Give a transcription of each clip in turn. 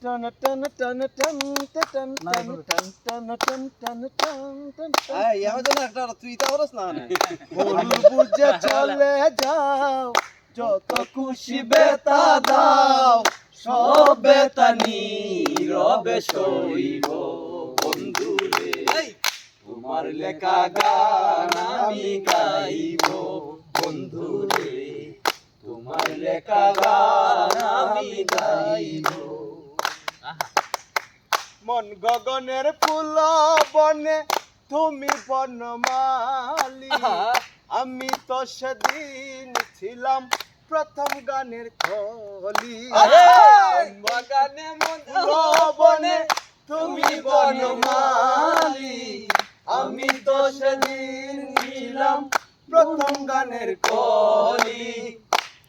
টান টান টান টান টান টান টান টান টান টান টান টান এই এখন তো একটা তুই তা করছ না ভুল বুঝে চলে যাও যত খুশি বেতা দাও সব বেতা নীরবে সইব বন্ধু রে তোমার লেখা গান আমি গাইব বন্ধু রে তোমার লেখা গান আমি গাইব মন গগনের ফুল বনে তুমি বনমালী আমি তো সেদিন ছিলাম প্রথম গানের কলি বাগানে ফুল বনে তুমি বনমালী আমি তো সেদিন ছিলাম প্রথম গানের কলি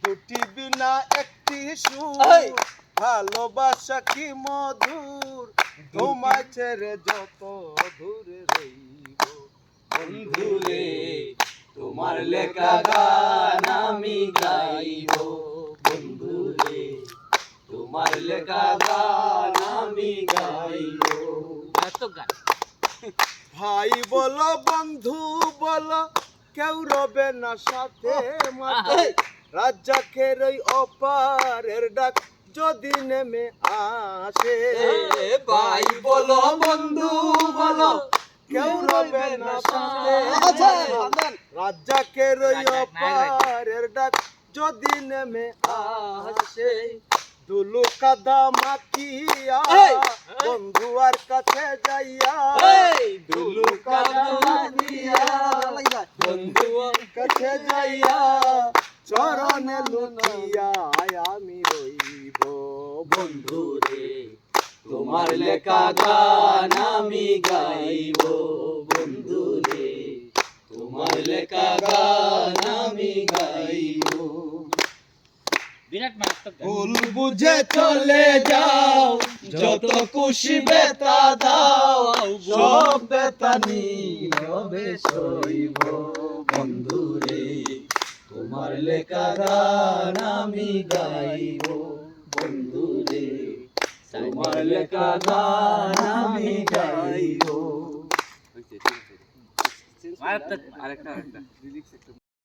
দুটি বিনা একটি সুর ভালোবাসা কি মধুর তোমায় ছেড়ে যত দূরে রইব বন্ধু রে তোমার লেখা গান আমি গাইব বন্ধু রে তোমার লেখা গান আমি গাইব ভাই বলো বন্ধু বলো কেউ রবে না সাথে মাঝে রাজ্জাকের ওই অপারের ডাক যদি নেমে আসে ভাই বলো বন্ধু বলো কেউ রবে না সাথে রাজ্জাকের ওই অপারের ডাক যদি নেমে আসে দুলু কাদা মাখিয়া বন্ধু আর কাছে যাইয়া দুলু কাদা মাখিয়া বন্ধু আর কাছে যাইয়া চরণে লুকিয়া আমি রইব বন্ধু রে তোমার লেখা গান আমি গাইব বন্ধু রে তোমার লেখা গান আমি গাইব ভুল বুঝে চলে যাও যত খুশি বেতা দাও সব বেতা নীরবে সইব বন্ধু রে তোমার লেখা গান আমি গাইব বন্ধু রে তোমার লেখা গান আমি গাইব আরেকটা